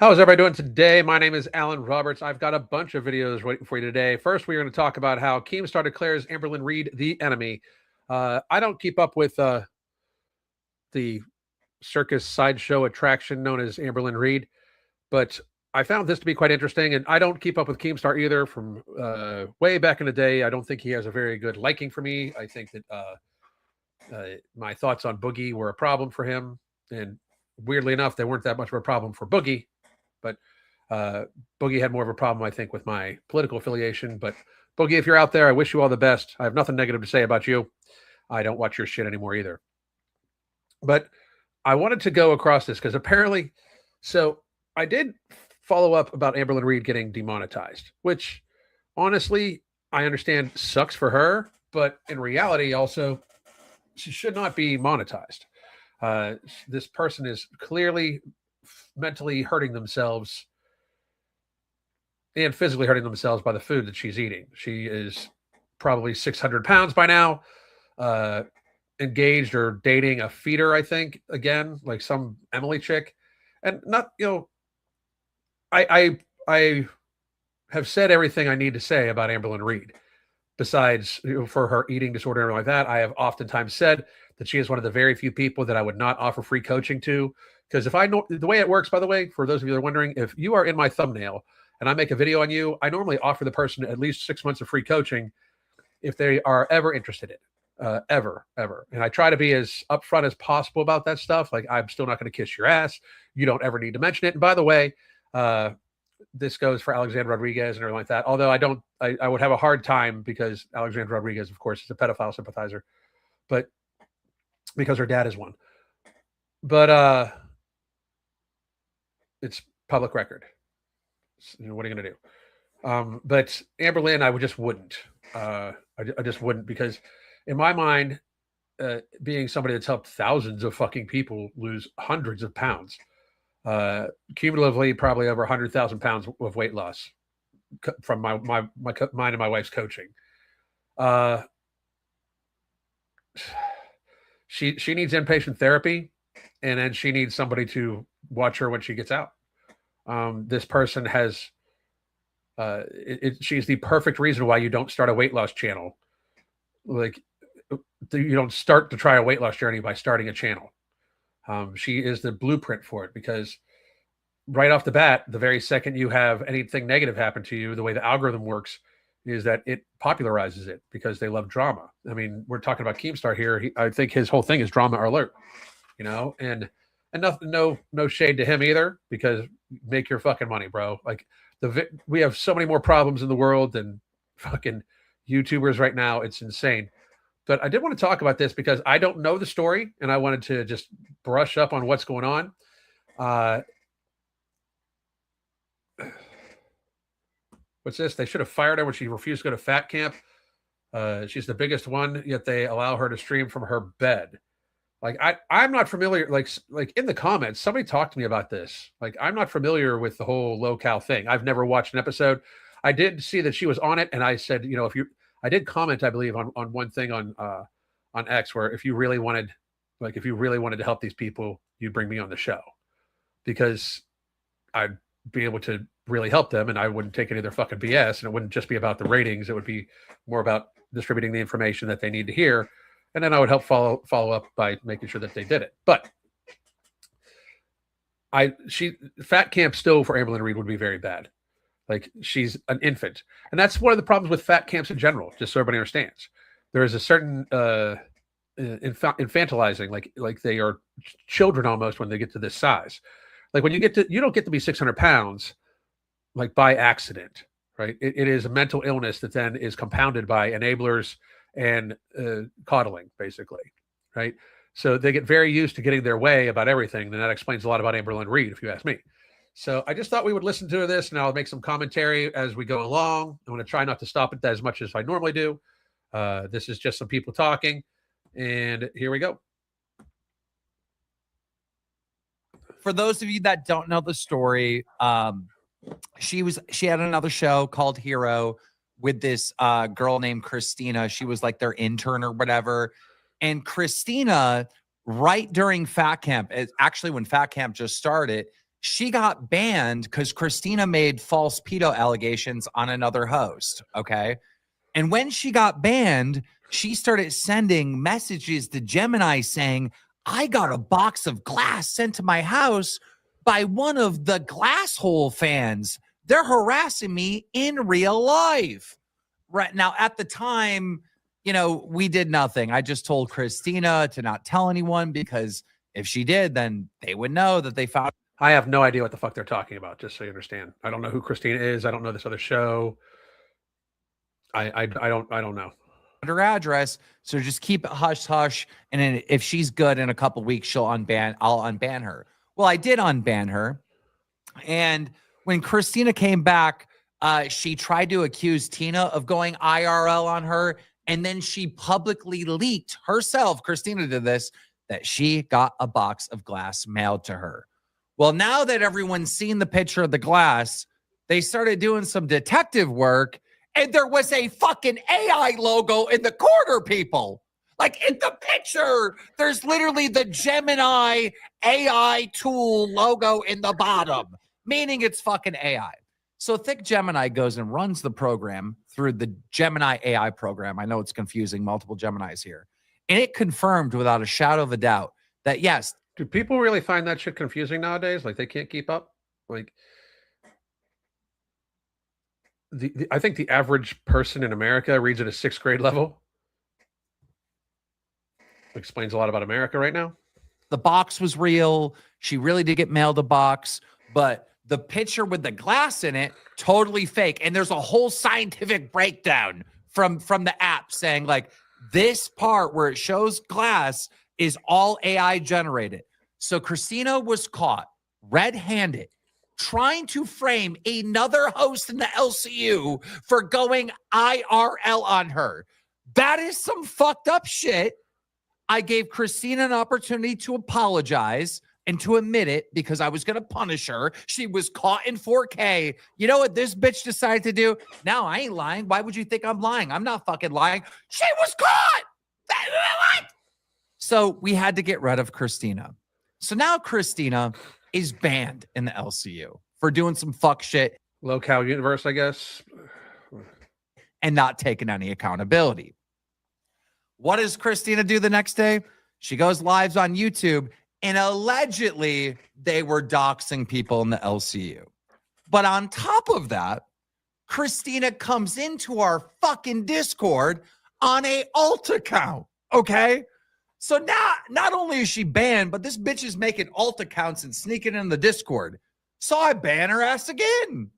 How's everybody doing today? My name is Alan Roberts. I've got a bunch of videos waiting for you today. First, we're going to talk about how Keemstar declares Amberlynn Reid the enemy. I don't keep up with the circus sideshow attraction known as Amberlynn Reid, but I found this to be quite interesting. And I don't keep up with Keemstar either from way back in the day. I don't think he has a very good liking for me. I think that my thoughts on Boogie were a problem for him. And weirdly enough, they weren't that much of a problem for Boogie. But Boogie had more of a problem, I think, with my political affiliation. But Boogie, if you're out there, I wish you all the best. I have nothing negative to say about you. I don't watch your shit anymore either. But I wanted to go across this because apparently, so I did follow up about Amberlynn Reid getting demonetized, which honestly, I understand sucks for her. But in reality, also, she should not be monetized. This person is clearly mentally hurting themselves and physically hurting themselves by the food that she's eating. She is probably 600 pounds by now, engaged or dating a feeder, I think, again, like some Emily chick. And not, I have said everything I need to say about Amberlynn Reid. Besides, for her eating disorder and like that, I have oftentimes said that she is one of the very few people that I would not offer free coaching to. Because if I know the way it works, by the way, for those of you that are wondering, if you are in my thumbnail and I make a video on you, I normally offer the person at least 6 months of free coaching if they are ever interested in it, ever. And I try to be as upfront as possible about that stuff. Like, I'm still not going to kiss your ass. You don't ever need to mention it. And by the way, this goes for Alexandra Rodriguez and everything like that. Although I would have a hard time because Alexandra Rodriguez, of course, is a pedophile sympathizer, but because her dad is one. But it's public record. What are you going to do? But Amberlynn, I just wouldn't. I just wouldn't, because in my mind, being somebody that's helped thousands of fucking people lose hundreds of pounds, cumulatively probably over 100,000 pounds of weight loss from mine and my wife's coaching. She needs inpatient therapy, and then she needs somebody to watch her when she gets out. This person has, she's the perfect reason why you don't start a weight loss channel. Like, you don't start to try a weight loss journey by starting a channel. She is the blueprint for it, because right off the bat, the very second you have anything negative happen to you, the way the algorithm works is that it popularizes it because they love drama. I mean, we're talking about Keemstar here. I think his whole thing is drama alert, and nothing, no shade to him either, because make your fucking money, bro. Like, we have so many more problems in the world than fucking YouTubers right now. It's insane. But I did want to talk about this because I don't know the story, and I wanted to just brush up on what's going on. What's this? They should have fired her when she refused to go to fat camp. She's the biggest one, yet they allow her to stream from her bed. Like, I'm not familiar. Like in the comments, somebody talked to me about this. Like, I'm not familiar with the whole Lolcow thing. I've never watched an episode. I did see that she was on it, and I said, I did comment, I believe, on one thing on X, where if you really wanted to help these people, you'd bring me on the show, because I'd be able to really help them, and I wouldn't take any of their fucking BS, and it wouldn't just be about the ratings. It would be more about distributing the information that they need to hear, and then I would help follow up by making sure that they did it. But fat camp still for Amberlynn Reid would be very bad. Like, she's an infant. And that's one of the problems with fat camps in general, just so everybody understands. There is a certain infantilizing, like they are children almost when they get to this size. Like, when you don't get to be 600 pounds, like, by accident, right? It is a mental illness that then is compounded by enablers and coddling, basically, right? So they get very used to getting their way about everything. And that explains a lot about Amberlynn Reid, if you ask me. So I just thought we would listen to this, and I'll make some commentary as we go along. I'm going to try not to stop it as much as I normally do. This is just some people talking, and here we go. For those of you that don't know the story, she had another show called Hero with this girl named Christina. She was like their intern or whatever. And Christina, right during Fat Camp, actually when Fat Camp just started, she got banned because Christina made false pedo allegations on another host. Okay. And when she got banned, she started sending messages to Gemini saying, I got a box of glass sent to my house by one of the Glasshole fans. They're harassing me in real life. Right now, at the time, you know, we did nothing. I just told Christina to not tell anyone, because if she did, then they would know that they found. I have no idea what the fuck they're talking about, just so you understand. I don't know who Christina is. I don't know this other show. I don't know her address. So just keep it hush hush. And then if she's good in a couple weeks, I'll unban her. Well, I did unban her. And when Christina came back, she tried to accuse Tina of going IRL on her. And then she publicly leaked herself, Christina did this, that she got a box of glass mailed to her. Well, now that everyone's seen the picture of the glass, they started doing some detective work, and there was a fucking AI logo in the corner, people. Like in the picture, there's literally the Gemini AI tool logo in the bottom, meaning it's fucking AI. So Thick Gemini goes and runs the program through the Gemini AI program. I know it's confusing, multiple Geminis here. And it confirmed without a shadow of a doubt that, yes. Do people really find that shit confusing nowadays? Like they can't keep up? Like I think the average person in America reads at a 6th grade level. Explains a lot about America right now. The box was real. She really did get mailed a box, but the picture with the glass in it, totally fake. And there's a whole scientific breakdown from the app saying like this part where it shows glass is all AI generated. So Christina was caught red-handed trying to frame another host in the LCU for going IRL on her. That is some fucked up shit. I gave Christina an opportunity to apologize and to admit it because I was going to punish her. She was caught in 4K. You know what this bitch decided to do? Now I ain't lying. Why would you think I'm lying? I'm not fucking lying. She was caught. What? So we had to get rid of Christina. So now Christina is banned in the LCU for doing some fuck shit. Lolcow Universe, I guess. And not taking any accountability. What does Christina do the next day? She goes lives on YouTube, and allegedly they were doxing people in the LCU. But on top of that, Christina comes into our fucking Discord on a alt account, okay? So now, not only is she banned, but this bitch is making alt accounts and sneaking in the Discord. So I ban her ass again.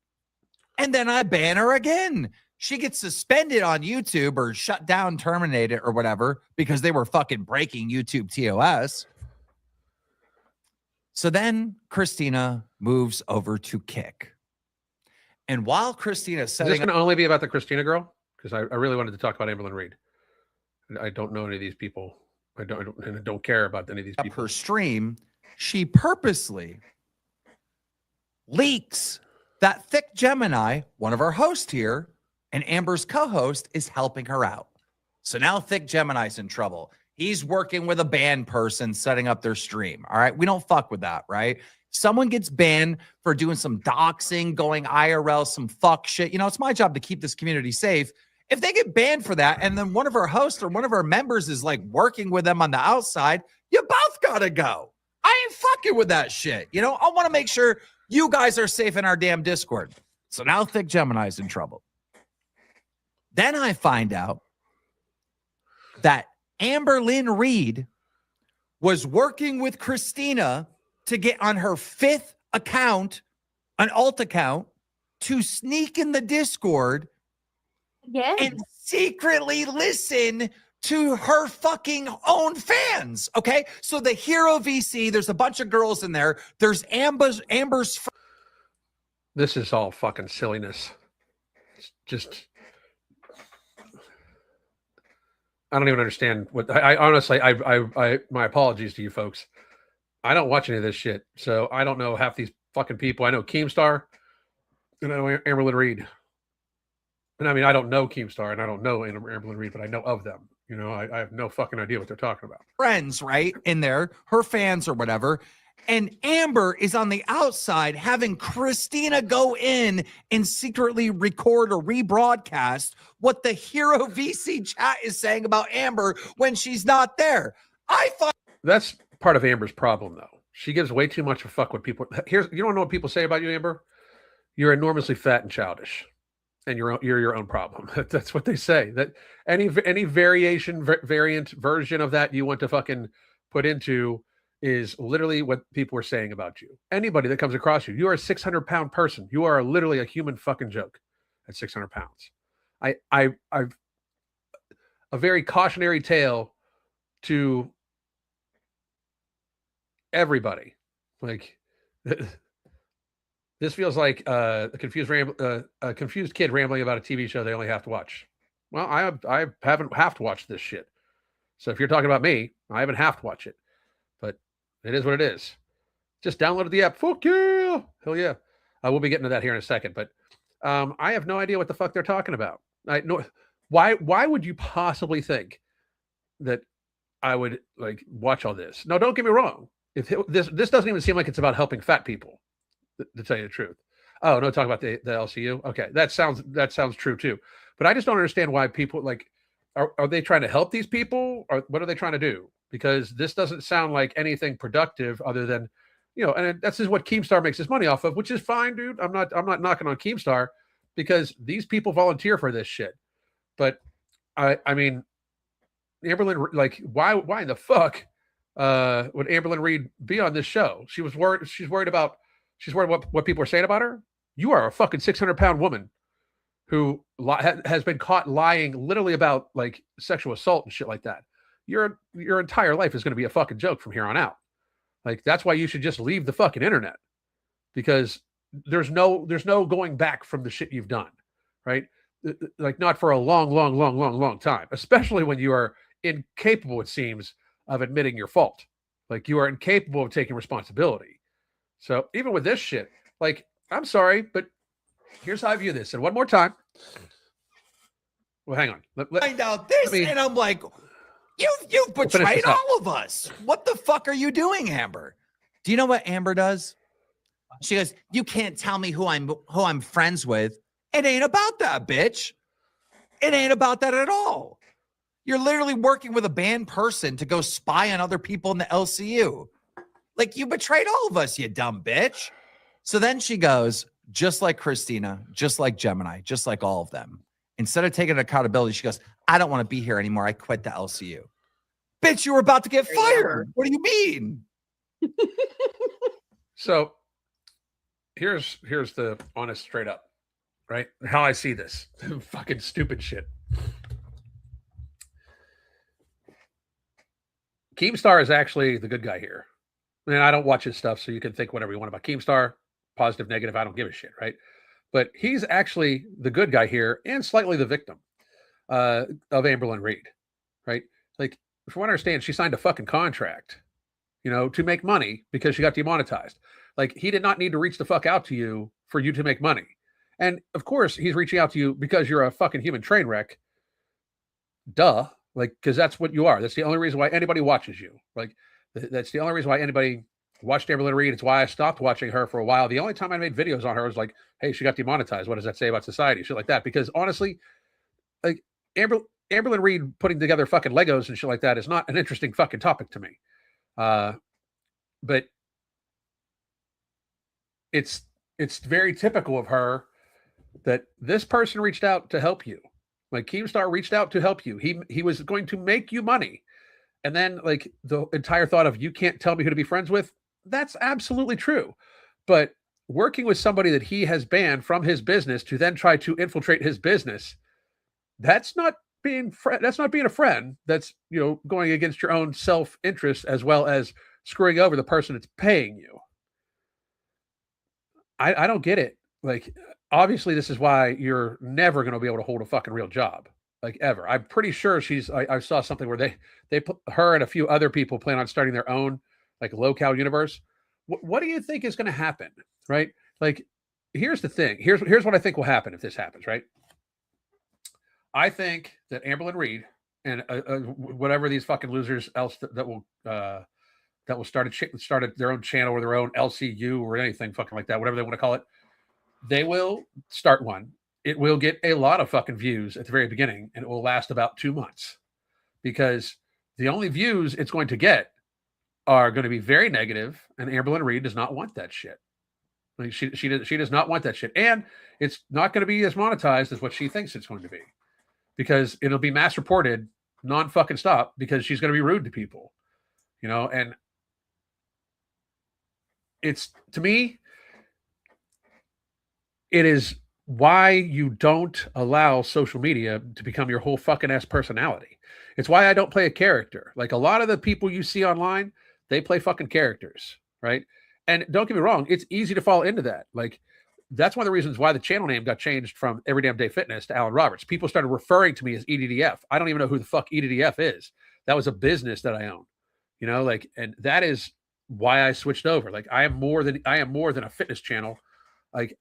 And then I ban her again. She gets suspended on YouTube or shut down, terminated or whatever because they were fucking breaking YouTube TOS. So then Christina moves over to Kick. And while Christina is setting Is this going to only be about the Christina girl? Because I really wanted to talk about Amberlynn Reid. I don't know any of these people. I don't care about any of these people. Her stream, she purposely leaks that Thick Gemini, one of our hosts here, and Amber's co-host, is helping her out. So now Thick Gemini's in trouble. He's working with a banned person setting up their stream. All right. We don't fuck with that, right? Someone gets banned for doing some doxing, going IRL, some fuck shit. You know, it's my job to keep this community safe. If they get banned for that, and then one of our hosts or one of our members is like working with them on the outside, you both gotta go. I ain't fucking with that shit. You know, I want to make sure you guys are safe in our damn Discord. So now Thick Gemini's in trouble. Then I find out that Amberlynn Reid was working with Christina to get on her 5th account, an alt account, to sneak in the Discord and secretly listen to her fucking own fans. Okay. So the Hero VC, there's a bunch of girls in there. There's Amber's. This is all fucking silliness. It's just, I don't even understand what I honestly, I my apologies to you folks. I don't watch any of this shit. So I don't know half these fucking people. I know Keemstar and I know Amberlynn Reid. And I mean, I don't know Keemstar and I don't know Amberlynn Reid, but I know of them. You know, I have no fucking idea what they're talking about. Friends, right? In there, her fans or whatever. And Amber is on the outside having Christina go in and secretly record or rebroadcast what the Hero VC chat is saying about Amber when she's not there. That's part of Amber's problem, though. She gives way too much of a fuck what people. You don't know what people say about you, Amber. You're enormously fat and childish, and you're your own problem. That's what they say. That any variant version of that you want to fucking put into is literally what people are saying about you. Anybody that comes across you, you are a 600-pound person. You are literally a human fucking joke at 600 pounds. I've a very cautionary tale to everybody. Like this feels like a confused kid rambling about a TV show they only have to watch. Well, I haven't have to watch this shit. So if you're talking about me, I haven't have to watch it. But it is what it is. Just downloaded the app. Fuck yeah. Hell yeah. We'll be getting to that here in a second. But I have no idea what the fuck they're talking about. Why would you possibly think that I would like watch all this? No, don't get me wrong. This doesn't even seem like it's about helping fat people, to tell you the truth. Oh no, talk about the LCU. Okay, that sounds true too. But I just don't understand why people like are they trying to help these people, or what are they trying to do? Because this doesn't sound like anything productive other than, and that's just what Keemstar makes his money off of, which is fine, dude. I'm not knocking on Keemstar because these people volunteer for this shit. But I mean, Amberlynn, like, why in the fuck would Amberlynn Reid be on this show? She's worried about what people are saying about her. You are a fucking 600-pound woman who has been caught lying literally about like sexual assault and shit like that. Your entire life is going to be a fucking joke from here on out. Like, that's why you should just leave the fucking internet, because there's no going back from the shit you've done, right? Like, not for a long time, especially when you are incapable, it seems, of admitting your fault. Like, you are incapable of taking responsibility. So even with this shit, like, I'm sorry, but here's how I view this. And one more time. Well, hang on. Find out this, and I'm like, you've betrayed all of us. What the fuck are you doing, Amber? Do you know what Amber does? She goes, you can't tell me who I'm friends with. It ain't about that, bitch. It ain't about that at all. You're literally working with a banned person to go spy on other people in the LCU. Like, you betrayed all of us, you dumb bitch. So then she goes, just like Christina, just like Gemini, just like all of them. Instead of taking accountability, she goes, I don't want to be here anymore. I quit the LCU. Bitch, you were about to get fired. What do you mean? So here's the honest, straight up, right? How I see this fucking stupid shit. Keemstar is actually the good guy here. And I don't watch his stuff, so you can think whatever you want about Keemstar, positive, negative, I don't give a shit, right? But he's actually the good guy here and slightly the victim of Amberlynn Reid, right? Like, if you want to understand, she signed a fucking contract, to make money because she got demonetized. Like, he did not need to reach the fuck out to you for you to make money. And of course, he's reaching out to you because you're a fucking human train wreck. Duh. Like, because that's what you are. That's the only reason why anybody watches you. Like, that's the only reason why anybody watched Amberlynn Reid. It's why I stopped watching her for a while. The only time I made videos on her was like, hey, she got demonetized. What does that say about society? Shit like that. Because honestly, like, Amberlynn Reid putting together fucking Legos and shit like that is not an interesting fucking topic to me. But it's very typical of her that this person reached out to help you. Like, Keemstar reached out to help you. He was going to make you money. And then, like, the entire thought of, you can't tell me who to be friends with, that's absolutely true. But working with somebody that he has banned from his business to then try to infiltrate his business, that's not being a friend. That's, going against your own self-interest as well as screwing over the person that's paying you. I don't get it. Like, obviously, this is why you're never going to be able to hold a fucking real job, like, ever. I'm pretty sure I saw something where they put her and a few other people plan on starting their own, like, Lolcow Universe. What do you think is going to happen, right? Like, here's the thing. Here's what I think will happen if this happens, right? I think that Amberlynn Reid and whatever these fucking losers else that will that will start their own channel or their own LCU or anything fucking like that, whatever they want to call it. They will start one. It will get a lot of fucking views at the very beginning, and it will last about 2 months because the only views it's going to get are going to be very negative, and Amberlynn Reid does not want that shit. Like she does not want that shit, and it's not going to be as monetized as what she thinks it's going to be because it'll be mass reported non fucking stop because she's going to be rude to people, you know. And it's, to me, it is why you don't allow social media to become your whole fucking ass personality. It's why I don't play a character. Like a lot of the people you see online, they play fucking characters, right? And don't get me wrong, it's easy to fall into that. Like that's one of the reasons why the channel name got changed from Every Damn Day Fitness to Alan Roberts. People started referring to me as EDDF. I don't even know who the fuck EDDF is. That was a business that I own, you know, like, and that is why I switched over. Like I am more than a fitness channel. Like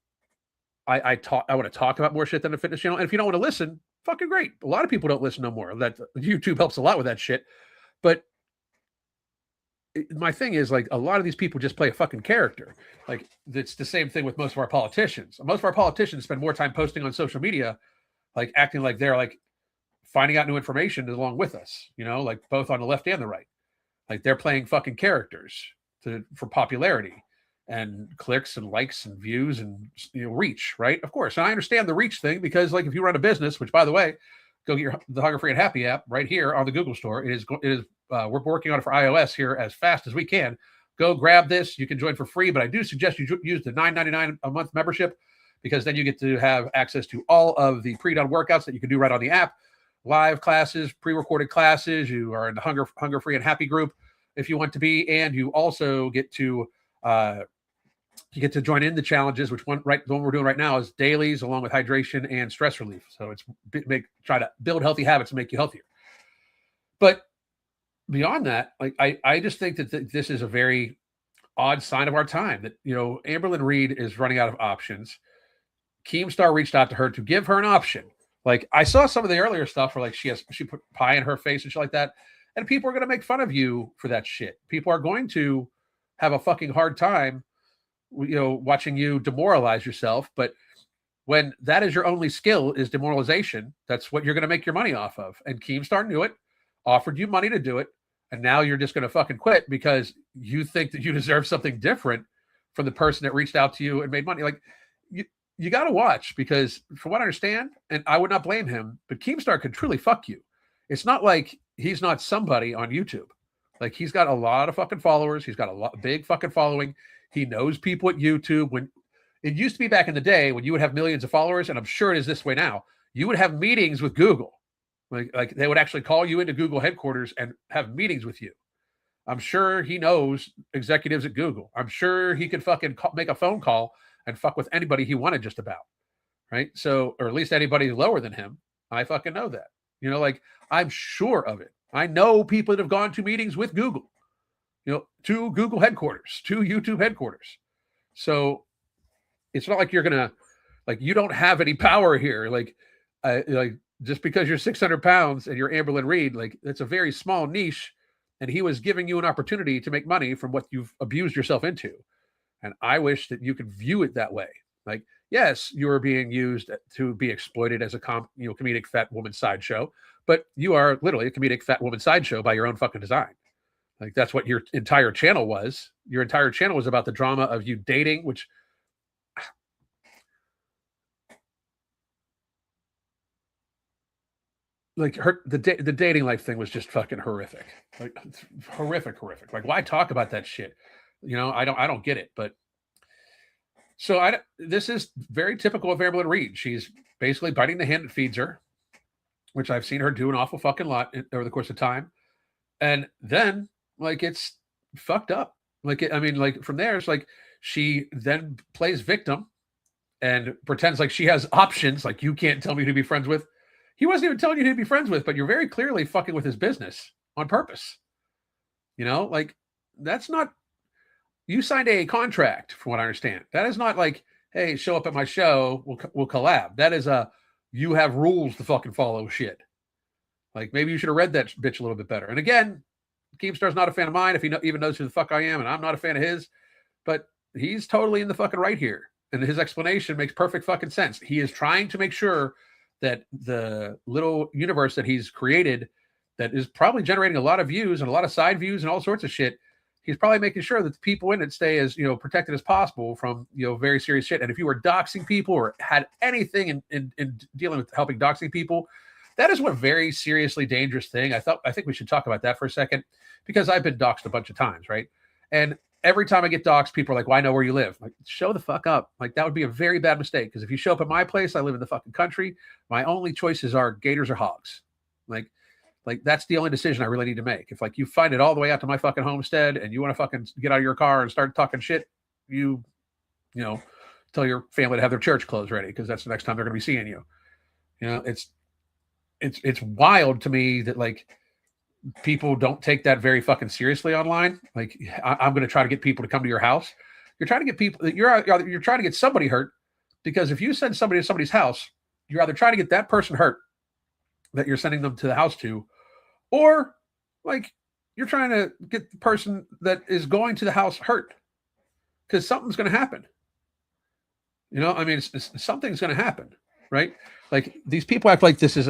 I want to talk about more shit than a fitness channel. And if you don't want to listen, fucking great. A lot of people don't listen no more. That YouTube helps a lot with that shit. But my thing is, like, a lot of these people just play a fucking character. Like it's the same thing with most of our politicians. Most of our politicians spend more time posting on social media, like acting like they're like finding out new information along with us, you know, like both on the left and the right. Like they're playing fucking characters for popularity and clicks and likes and views and, you know, reach, right? Of course. And I understand the reach thing because, like, if you run a business, which, by the way, go get the Hunger Free and Happy app right here on the Google Store. It is we're working on it for iOS here as fast as we can. Go grab this. You can join for free, but I do suggest you use the $9.99 a month membership because then you get to have access to all of the pre-done workouts that you can do right on the app, live classes, pre-recorded classes. You are in the Hunger Free and Happy group if you want to be, and you also get to join in the challenges, which the one we're doing right now is dailies along with hydration and stress relief. So it's try to build healthy habits and make you healthier. But beyond that, like I just think that this is a very odd sign of our time that, you know, Amberlynn Reid is running out of options. Keemstar reached out to her to give her an option. Like I saw some of the earlier stuff where like she put pie in her face and shit like that. And people are going to make fun of you for that shit. People are going to have a fucking hard time, you know, watching you demoralize yourself. But when that is your only skill is demoralization, that's what you're going to make your money off of. And Keemstar knew it, offered you money to do it. And now you're just going to fucking quit because you think that you deserve something different from the person that reached out to you and made money. Like you got to watch because from what I understand, and I would not blame him, but Keemstar could truly fuck you. It's not like he's not somebody on YouTube. Like he's got a lot of fucking followers. He's got a big fucking following. He knows people at YouTube. When it used to be back in the day when you would have millions of followers, and I'm sure it is this way now, you would have meetings with Google. Like they would actually call you into Google headquarters and have meetings with you. I'm sure he knows executives at Google. I'm sure he could fucking make a phone call and fuck with anybody he wanted just about. Right. So, or at least anybody lower than him. I fucking know that. You know, like I'm sure of it. I know people that have gone to meetings with Google, you know, to Google headquarters, to YouTube headquarters. So it's not like you're going to, like, you don't have any power here. Like just because you're 600 pounds and you're Amberlynn Reid, like that's a very small niche. And he was giving you an opportunity to make money from what you've abused yourself into. And I wish that you could view it that way. Like, yes, you are being used to be exploited as a comedic fat woman sideshow, but you are literally a comedic fat woman sideshow by your own fucking design. Like that's what your entire channel was. Your entire channel was about the drama of you dating, which like the dating life thing was just fucking horrific. Like horrific. Like why talk about that shit? You know, I don't get it, but so this is very typical of Amberlynn Reid. She's basically biting the hand that feeds her, which I've seen her do an awful fucking lot over the course of time. And then like it's fucked up. Like, like from there, it's like she then plays victim and pretends like she has options. Like you can't tell me who to be friends with. He wasn't even telling you who to be friends with, but you're very clearly fucking with his business on purpose. You know, like that's not, you signed a contract from what I understand. That is not like, hey, show up at my show, we'll collab. That is you have rules to fucking follow shit. Like maybe you should have read that bitch a little bit better. And again, Keemstar's not a fan of mine if he even knows who the fuck I am, and I'm not a fan of his. But he's totally in the fucking right here. And his explanation makes perfect fucking sense. He is trying to make sure that the little universe that he's created that is probably generating a lot of views and a lot of side views and all sorts of shit, he's probably making sure that the people in it stay as, protected as possible from, very serious shit. And if you were doxing people or had anything in dealing with helping doxing people, that is one very seriously dangerous thing. I think we should talk about that for a second, because I've been doxed a bunch of times, right? And every time I get doxed, people are like, well, I know where you live. I'm like, show the fuck up. Like, that would be a very bad mistake, because if you show up at my place, I live in the fucking country. My only choices are gators or hogs. Like that's the only decision I really need to make. If you find it all the way out to my fucking homestead and you want to fucking get out of your car and start talking shit, you tell your family to have their church clothes ready, because that's the next time they're going to be seeing you. It's wild to me that people don't take that very fucking seriously online. I'm going to try to get people to come to your house. You're trying to get people. You're trying to get somebody hurt, because if you send somebody to somebody's house, you're either trying to get that person hurt that you're sending them to the house to, or you're trying to get the person that is going to the house hurt, because something's going to happen. Something's going to happen, right? These people act like this is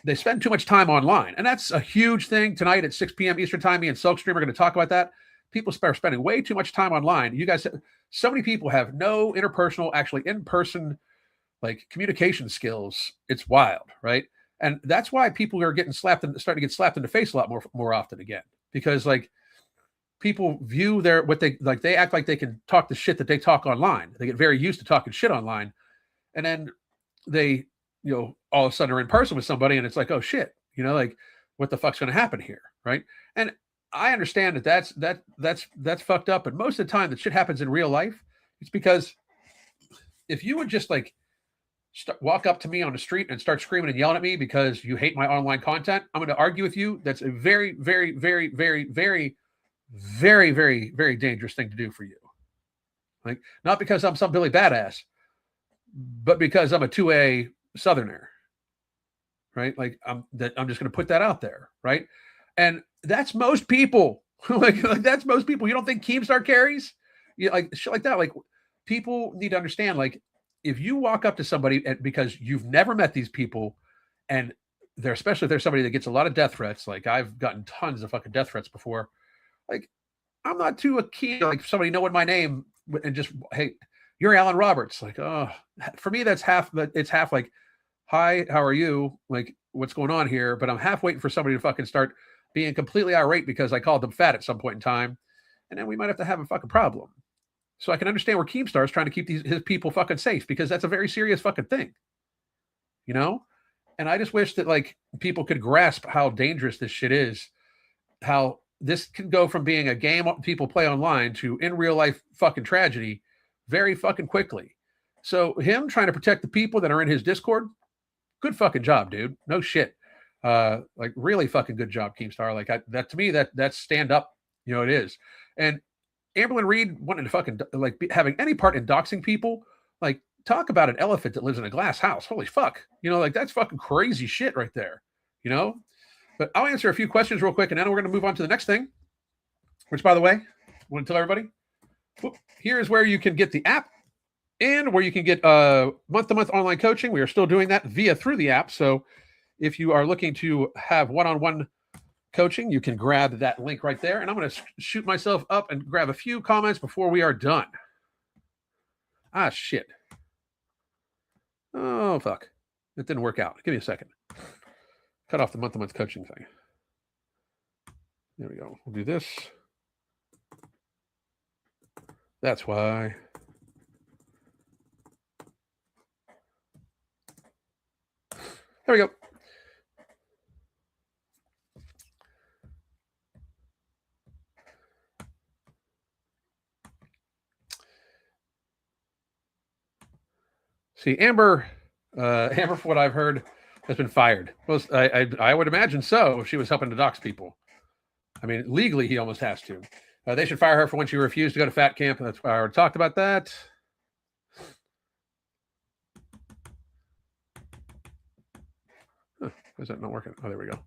they spend too much time online, and that's a huge thing. Tonight at 6 p.m. Eastern time, me and Silkstream are going to talk about that. People are spending way too much time online. You guys, so many people have no interpersonal, actually in-person communication skills. It's wild, right? And that's why people are getting starting to get slapped in the face a lot more often again, because people view they act like they can talk the shit that they talk online. They get very used to talking shit online, and then they all of a sudden are in person with somebody, and it's like, oh shit, what the fuck's going to happen here, right? And I understand that's fucked up, but most of the time that shit happens in real life. It's because if you would just walk up to me on the street and start screaming and yelling at me because you hate my online content, I'm going to argue with you. That's a very, very, very, very, very, very, very, very dangerous thing to do for you. Not because I'm some Billy Badass, but because I'm a 2A Southerner, right? I'm just going to put that out there, right? And that's most people. That's most people. You don't think Keemstar carries? Shit like that. People need to understand, if you walk up to somebody because you've never met these people, and especially if there's somebody that gets a lot of death threats, I've gotten tons of fucking death threats before. I'm not too keen, somebody knowing my name and just, hey, you're Alan Roberts. For me, that's half, it's half hi, how are you? What's going on here? But I'm half waiting for somebody to fucking start being completely irate because I called them fat at some point in time. And then we might have to have a fucking problem. So I can understand where Keemstar is trying to keep his people fucking safe, because that's a very serious fucking thing. And I just wish that people could grasp how dangerous this shit is, how this can go from being a game people play online to in real life fucking tragedy very fucking quickly. So him trying to protect the people that are in his Discord, good fucking job, dude. No shit. Really fucking good job, Keemstar. That to me, that's stand up. It is. And Amberlynn Reid wanting to fucking having any part in doxing people, talk about an elephant that lives in a glass house. Holy fuck. That's fucking crazy shit right there. But I'll answer a few questions real quick, and then we're going to move on to the next thing, which, by the way, I want to tell everybody, here is where you can get the app and where you can get month-to-month online coaching. We are still doing that through the app. So if you are looking to have one-on-one coaching, you can grab that link right there. And I'm going to shoot myself up and grab a few comments before we are done. Ah, shit. Oh, fuck. It didn't work out. Give me a second. Cut off the month-to-month coaching thing. There we go. We'll do this. That's why. There we go. See, Amber, for what I've heard, has been fired. Well, I would imagine so if she was helping to dox people. I mean, legally, he almost has to. They should fire her for when she refused to go to fat camp. That's why I already talked about that. Huh, is that not working? Oh, there we go.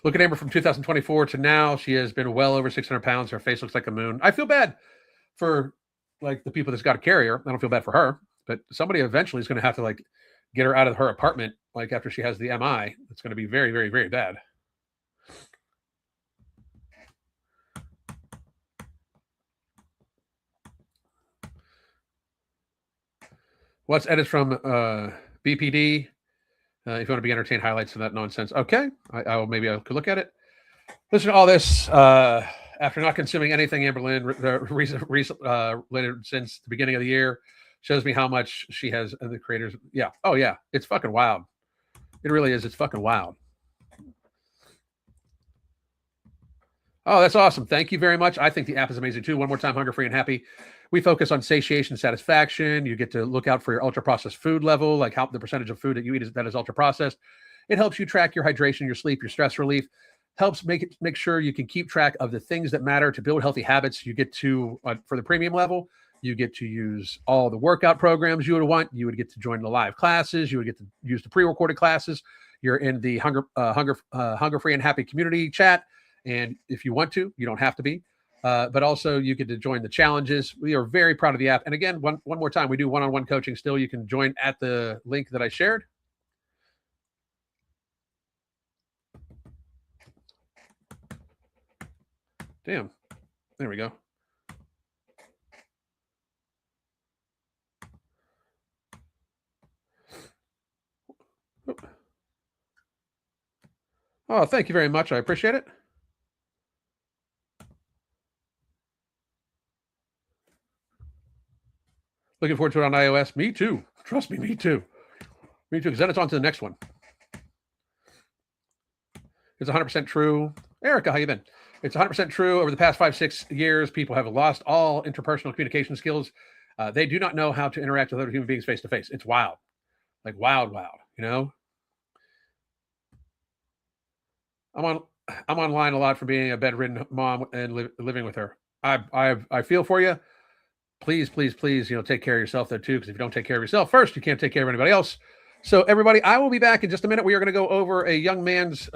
Look at Amber from 2024 to now. She has been well over 600 pounds. Her face looks like a moon. I feel bad for like the people that's got to carry her. I don't feel bad for her, but somebody eventually is going to have to like get her out of her apartment. Like after she has the MI, it's going to be very, very, very bad. What's edits from BPD? If you want to be entertained, highlights of that nonsense. Okay, maybe I could look at it. Listen to all this. After not consuming anything Amberlynn related since the beginning of the year, shows me how much she has the creators. Yeah. Oh yeah. It's fucking wild. It really is. It's fucking wild. Oh, that's awesome. Thank you very much. I think the app is amazing too. One more time, Hunger Free and Happy. We focus on satiation, satisfaction. You get to look out for your ultra processed food level, like how the percentage of food that you eat that is ultra processed. It helps you track your hydration, your sleep, your stress relief. Helps make sure you can keep track of the things that matter to build healthy habits. You get to for the premium level, you get to use all the workout programs you would want. You would get to join the live classes. You would get to use the pre-recorded classes. You're in the Hunger Free and Happy community chat. And if you want to, you don't have to be. But also you get to join the challenges. We are very proud of the app. And again, one more time, we do one-on-one coaching still. You can join at the link that I shared. Damn. There we go. Oh, thank you very much. I appreciate it. Looking forward to it on iOS. Me too. Trust me, me too. Me too, because then it's on to the next one. It's 100% true. Erica, how you been? It's 100% true. Over the past 5-6 years, people have lost all interpersonal communication skills. They do not know how to interact with other human beings face to face. It's wild. Like wild, you know? I'm online a lot for being a bedridden mom and living with her. I feel for you. Please, take care of yourself there too, because if you don't take care of yourself first, you can't take care of anybody else. So everybody, I will be back in just a minute. We are going to go over a young man's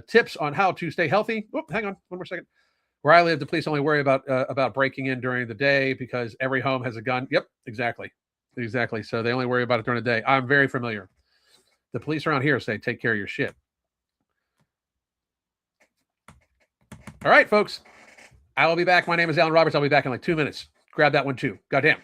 tips on how to stay healthy. Oh, hang on one more second. Where I live, the police only worry about breaking in during the day because every home has a gun. Yep, exactly. So they only worry about it during the day. I'm very familiar. The police around here say, take care of your shit. All right, folks. I will be back. My name is Alan Roberts. I'll be back in like 2 minutes. Grab that one too. Goddamn.